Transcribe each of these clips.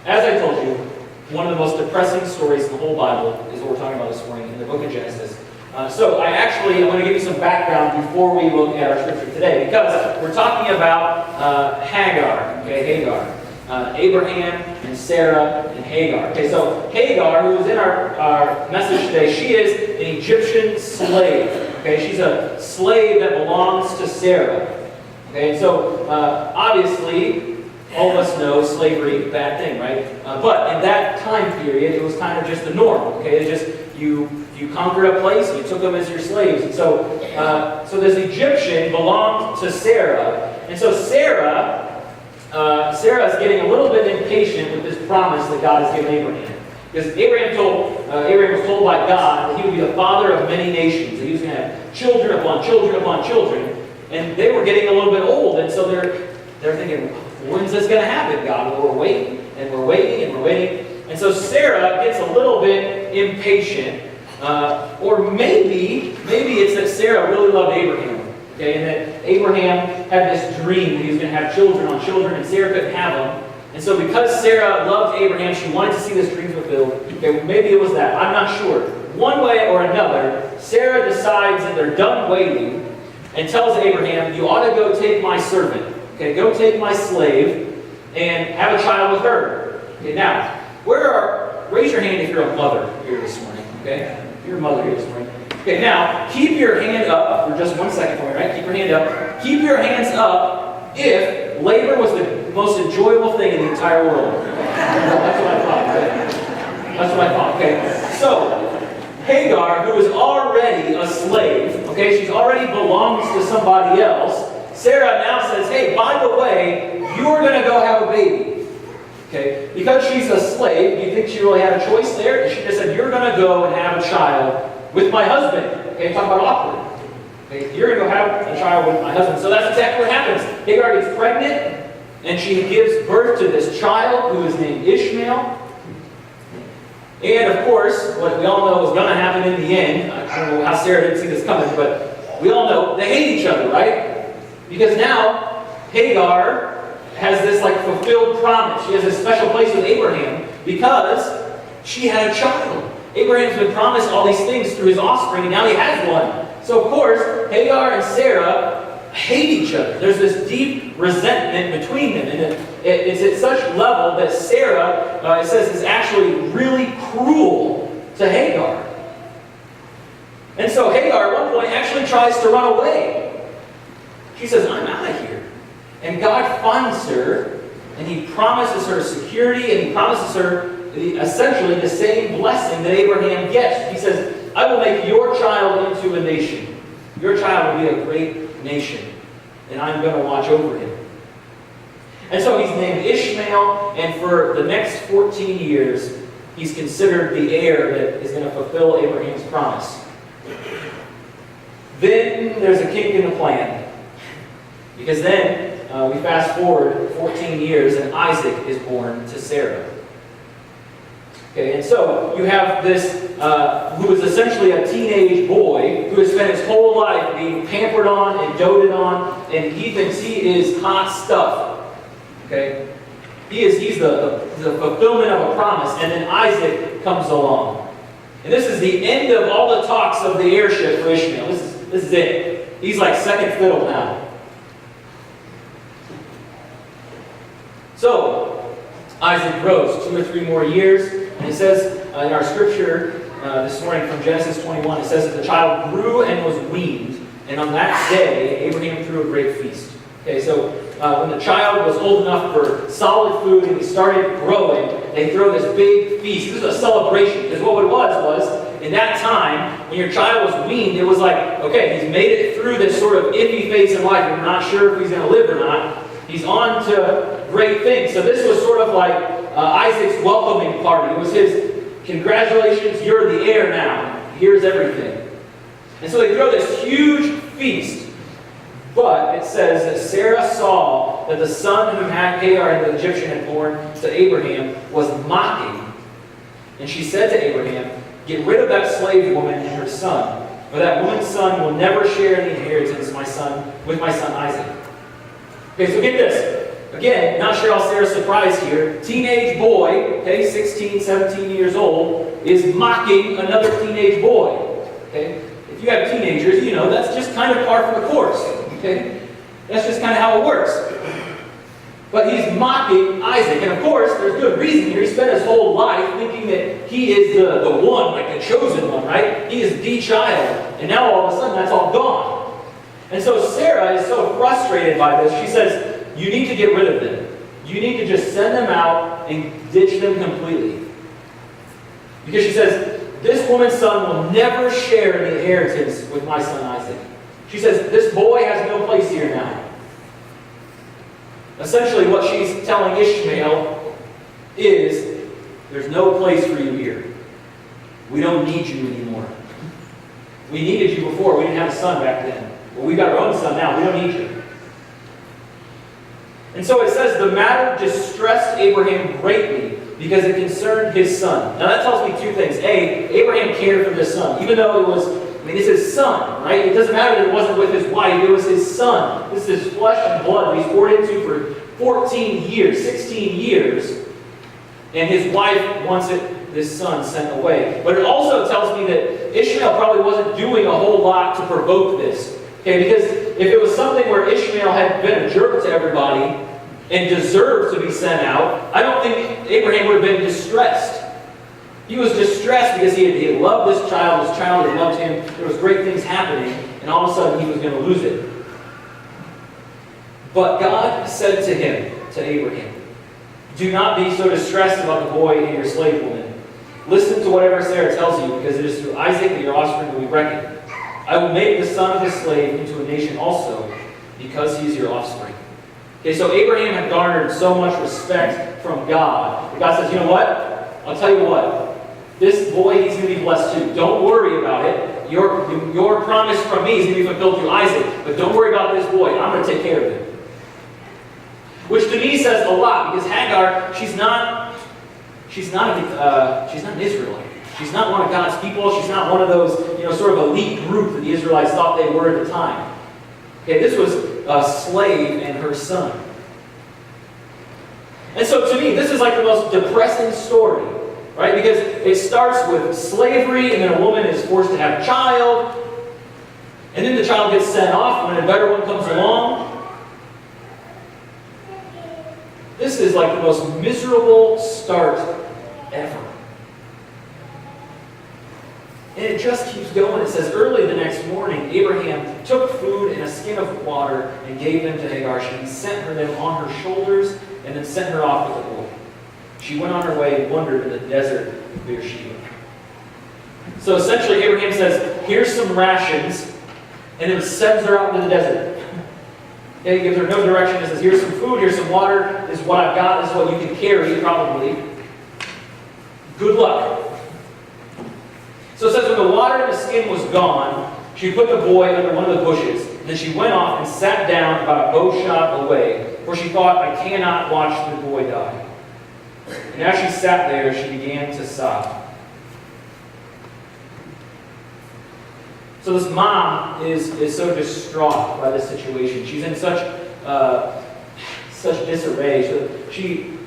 As I told you, one of the most depressing stories in the whole Bible is what we're talking about this morning in the book of Genesis. So I want to give you some background before we look at our scripture today, because we're talking about Hagar. Okay, Hagar. Abraham and Sarah and Hagar. Okay, so Hagar, who is in our message today, she is an Egyptian slave. Okay, she's a slave that belongs to Sarah. Okay, and so obviously, all of us know slavery, bad thing, right? But in that time period, it was kind of just the norm. Okay, it's just you conquered a place, you took them as your slaves. And so, this Egyptian belonged to Sarah, and so Sarah is getting a little bit impatient with this promise that God has given Abraham. Because Abraham was told by God that he would be the father of many nations. That he was going to have children upon children upon children. And they were getting a little bit old. And so they're thinking, when's this going to happen, God? Well, we're waiting, and we're waiting, and we're waiting. And so Sarah gets a little bit impatient. Or maybe it's that Sarah really loved Abraham. Okay, and that Abraham had this dream that he was going to have children on children, and Sarah couldn't have them. And so because Sarah loved Abraham, she wanted to see this dream fulfilled. Okay, maybe it was that. I'm not sure. One way or another, Sarah decides that they're done waiting and tells Abraham, you ought to go take my servant. Okay, go take my slave and have a child with her. Okay, now, raise your hand if you're a mother here this morning. Okay, if you're a mother here this morning. Okay, now, keep your hand up for just 1 second for me, right? Keep your hand up. Keep your hands up if labor was the most enjoyable thing in the entire world. That's what I thought, right? That's what I thought, okay? So, Hagar, who is already a slave, okay, she's already belongs to somebody else. Sarah now says, hey, by the way, you're going to go have a baby. Okay, because she's a slave, do you think she really had a choice there? She just said, you're going to go and have a child with my husband. Okay, talk about awkward. Okay, you're going to go have a child with my husband. So that's exactly what happens. Hagar gets pregnant, and she gives birth to this child who is named Ishmael. And of course, what we all know is going to happen in the end. I don't know how Sarah didn't see this coming, but we all know they hate each other, right? Because now Hagar has this fulfilled promise. She has a special place with Abraham because she had a child. Abraham's been promised all these things through his offspring, and now he has one. So, of course, Hagar and Sarah hate each other. There's this deep resentment between them. And it's at such level that Sarah, it says, is actually really cruel to Hagar. And so Hagar, at one point, actually tries to run away. She says, I'm out of here. And God finds her, and he promises her security, and he promises her essentially the same blessing that Abraham gets. He says, I will make your child into a nation. Your child will be a great nation, and I'm going to watch over him. And so he's named Ishmael, and for the next 14 years, he's considered the heir that is going to fulfill Abraham's promise. Then there's a kink in the plan. Because then we fast forward 14 years, and Isaac is born to Sarah. Okay, and so you have this, who is essentially a teenage boy who has spent his whole life being pampered on and doted on, and he thinks he is hot stuff. Okay, he's the fulfillment of a promise, and then Isaac comes along, and this is the end of all the talks of the heirship for Ishmael. This is it. He's like second fiddle now. So Isaac grows 2 or 3 more years. And it says in our scripture this morning from Genesis 21, it says that the child grew and was weaned, and on that day Abraham threw a great feast. Okay, so when the child was old enough for solid food and he started growing, they throw this big feast. This is a celebration, because what it was in that time, when your child was weaned, it was like, okay, he's made it through this sort of iffy phase in life, and we're not sure if he's going to live or not. He's on to great things. So this was sort of like Isaac's welcoming party. It was his, congratulations, you're the heir now. Here's everything. And so they throw this huge feast. But it says that Sarah saw that the son whom Hagar the Egyptian had born to Abraham was mocking. And she said to Abraham, get rid of that slave woman and her son, for that woman's son will never share in the inheritance with my son Isaac. Okay, so get this. again, not sure how Sarah's surprised here. Teenage boy, okay, 16, 17 years old, is mocking another teenage boy. Okay? If you have teenagers, you know that's just kind of par for the course. Okay? That's just kind of how it works. But he's mocking Isaac. And of course, there's good reason here. He spent his whole life thinking that he is the one, like the chosen one, right? He is the child. And now all of a sudden, that's all gone. And so Sarah is so frustrated by this. She says, you need to get rid of them. You need to just send them out and ditch them completely. Because she says, this woman's son will never share in the inheritance with my son Isaac. She says, this boy has no place here now. Essentially, what she's telling Ishmael is, there's no place for you here. We don't need you anymore. We needed you before. We didn't have a son back then. Well, we've got our own son now. We don't need you. And so it says, the matter distressed Abraham greatly because it concerned his son. Now that tells me two things. A, Abraham cared for this son. Even though it was, it's his son, right? It doesn't matter that it wasn't with his wife. It was his son. This is his flesh and blood that he's poured into for 14 years, 16 years. And his wife wants this son sent away. But it also tells me that Ishmael probably wasn't doing a whole lot to provoke this. Okay, because if it was something where Ishmael had been a jerk to everybody and deserved to be sent out, I don't think Abraham would have been distressed. He was distressed because he had loved this child had loved him, there was great things happening, and all of a sudden he was going to lose it. But God said to him, to Abraham, do not be so distressed about the boy and your slave woman. Listen to whatever Sarah tells you, because it is through Isaac that your offspring will be reckoned. I will make the son of his slave into a nation also, because he is your offspring. Okay, so Abraham had garnered so much respect from God. God says, you know what? I'll tell you what. This boy, he's going to be blessed too. Don't worry about it. Your promise from me is going to be fulfilled through Isaac. But don't worry about this boy. I'm going to take care of him. Which to me says a lot, because Hagar, she's not an Israelite. She's not one of God's people. She's not one of those, sort of elite group that the Israelites thought they were at the time. Okay, this was a slave and her son. And so to me, this is like the most depressing story, right? Because it starts with slavery, and then a woman is forced to have a child, and then the child gets sent off when a better one comes along. This is like the most miserable start ever. And it just keeps going. It says, early the next morning, Abraham took food and a skin of water and gave them to Hagar. She sent her them on her shoulders and then sent her off with the boy. She went on her way and wandered in the desert of Beersheba. So essentially, Abraham says, here's some rations, and then sends her out into the desert. Okay, he gives her no direction. He says, here's some food, here's some water, this is what I've got, this is what you can carry, probably. Good luck. So it says, when the water in the skin was gone, she put the boy under one of the bushes. Then she went off and sat down about a bow shot away, for she thought, I cannot watch the boy die. And as she sat there, she began to sob. So this mom is so distraught by this situation. She's in such disarray. So she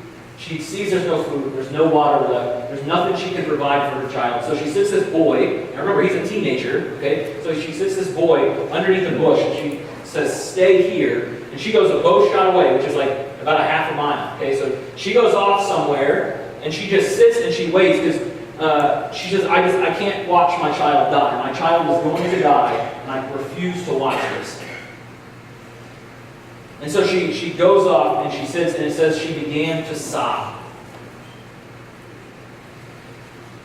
sees there's no food, there's no water left, there's nothing she can provide for her child. So she sits this boy, and remember he's a teenager, okay? So she sits this boy underneath a bush, and she says, stay here. And she goes a bow shot away, which is like about a half a mile, okay? So she goes off somewhere, and she just sits and she waits, because she says, I can't watch my child die. My child is going to die, and I refuse to watch this. And so she goes off and she sits, and it says she began to sob.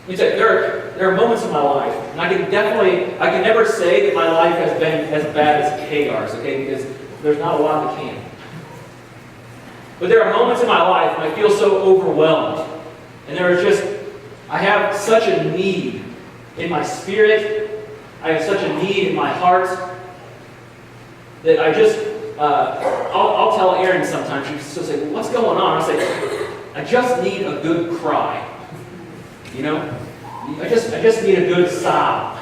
Let me tell you, there are moments in my life, and I can never say that my life has been as bad as Hagar's, okay, because there's not a lot that can. But there are moments in my life when I feel so overwhelmed, and I have such a need in my spirit, I have such a need in my heart, that I'll tell Erin sometimes, she'll say, well, what's going on? I'll say, I just need a good cry. I just need a good sob.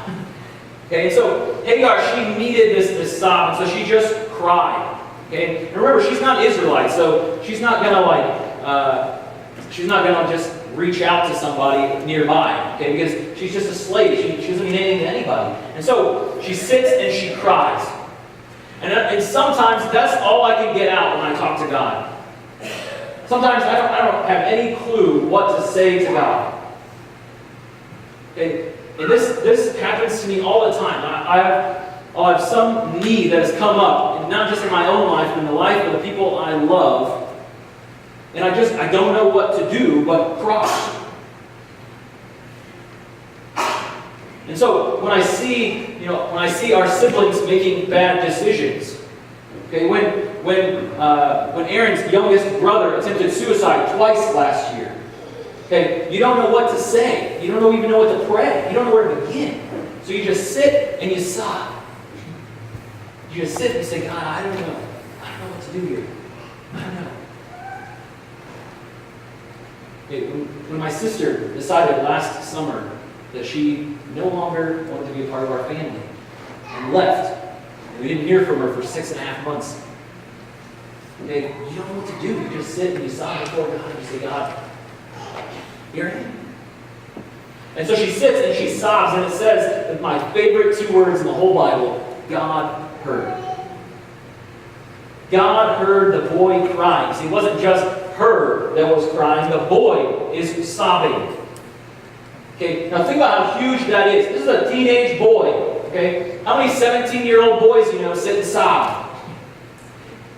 Okay, and so Hagar, she needed this sob, and so she just cried. Okay? And remember, she's not Israelite, so she's not gonna just reach out to somebody nearby, okay? Because she's just a slave. She doesn't mean anything to anybody. And so she sits and she cries. And sometimes that's all I can get out when I talk to God. Sometimes I don't have any clue what to say to God. Okay? And this happens to me all the time. I'll have some need that has come up, and not just in my own life, but in the life of the people I love. And I don't know what to do but cry. And so when I see our siblings making bad decisions, okay, when Aaron's youngest brother attempted suicide twice last year, okay, you don't know what to say. You don't even know what to pray. You don't know where to begin. So you just sit and you sob. You just sit and you say, God, I don't know what to do here. I don't know. When my sister decided last summer that she no longer wanted to be a part of our family and left, and we didn't hear from her for 6.5 months, okay, you don't know what to do. You just sit and you sob before God and you say, God, hear him. And so she sits and she sobs, and it says that my favorite 2 words in the whole Bible, God heard. God heard the boy crying. See, it wasn't just her that was crying. The boy is sobbing. Okay, now think about how huge that is. This is a teenage boy. Okay, how many 17-year-old boys you know sit and sob?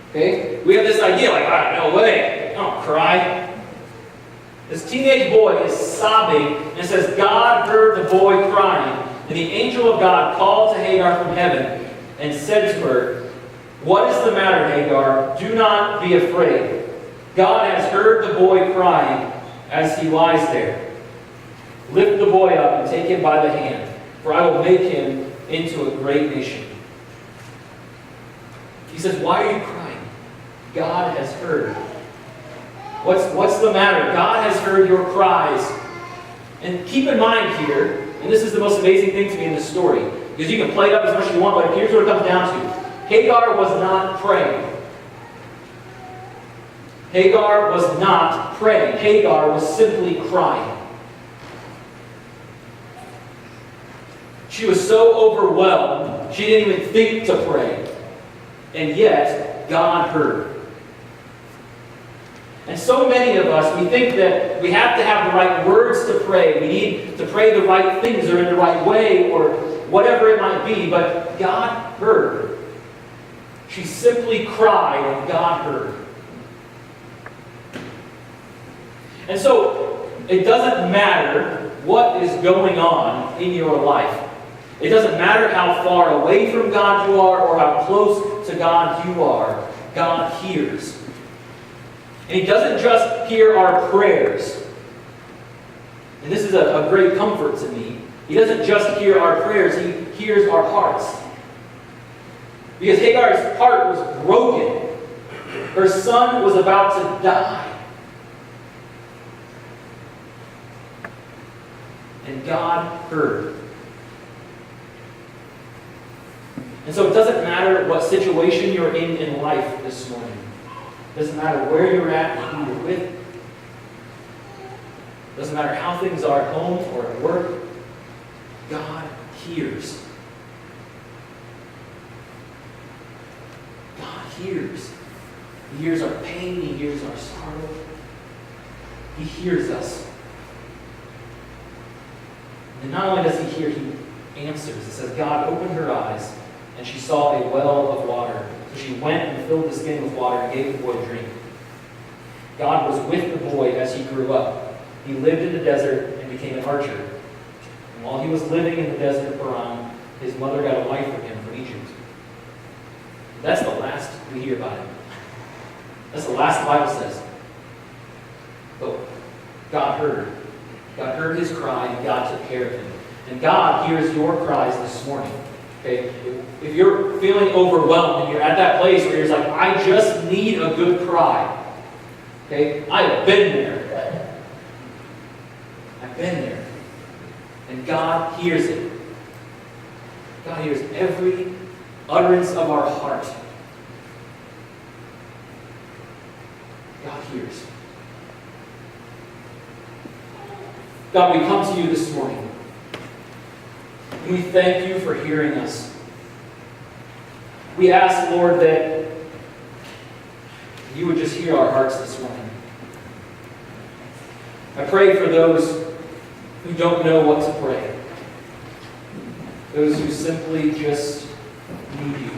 Okay, we have this idea like, no way, I don't cry. This teenage boy is sobbing, and it says, God heard the boy crying, and the angel of God called to Hagar from heaven and said to her, what is the matter, Hagar? Do not be afraid. God has heard the boy crying as he lies there. Lift the boy up and take him by the hand, for I will make him into a great nation. He says, why are you crying? God has heard. What's the matter? God has heard your cries. And keep in mind here, and this is the most amazing thing to me in this story, because you can play it up as much as you want, but here's what it comes down to. Hagar was not praying. Hagar was not praying. Hagar was simply crying. She was so overwhelmed, she didn't even think to pray. And yet, God heard. And so many of us, we think that we have to have the right words to pray. We need to pray the right things or in the right way or whatever it might be. But God heard. She simply cried and God heard. And so, it doesn't matter what is going on in your life. It doesn't matter how far away from God you are or how close to God you are. God hears. And He doesn't just hear our prayers. And this is a great comfort to me. He doesn't just hear our prayers, He hears our hearts. Because Hagar's heart was broken. Her son was about to die. And God heard. And so it doesn't matter what situation you're in life this morning. It doesn't matter where you're at or who you're with. It doesn't matter how things are at home or at work. God hears. God hears. He hears our pain. He hears our sorrow. He hears us. And not only does He hear, He answers. It says, God opened her eyes, and she saw a well of water. So she went and filled the skin with water and gave the boy drink. God was with the boy as he grew up. He lived in the desert and became an archer. And while he was living in the desert of Paran, his mother got a wife for him from Egypt. That's the last we hear about him. That's the last the Bible says. But God heard. God heard his cry, and God took care of him. And God hears your cries this morning. Okay? If you're feeling overwhelmed and you're at that place where you're like, I just need a good cry. Okay? I have been there. I've been there. And God hears it. God hears every utterance of our heart. God hears. God, we come to you this morning. And we thank you for hearing us. We ask, Lord, that you would just hear our hearts this morning. I pray for those who don't know what to pray. Those who simply just need you.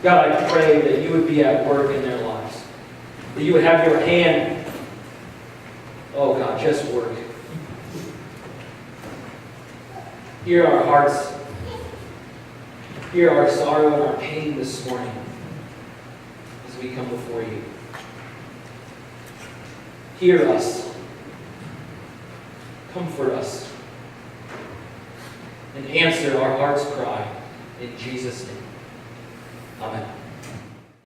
God, I pray that you would be at work in their lives. That you would have your hand, oh God, just work. Hear our hearts. Hear our sorrow and our pain this morning as we come before you. Hear us. Comfort us. And answer our heart's cry. In Jesus' name. Amen.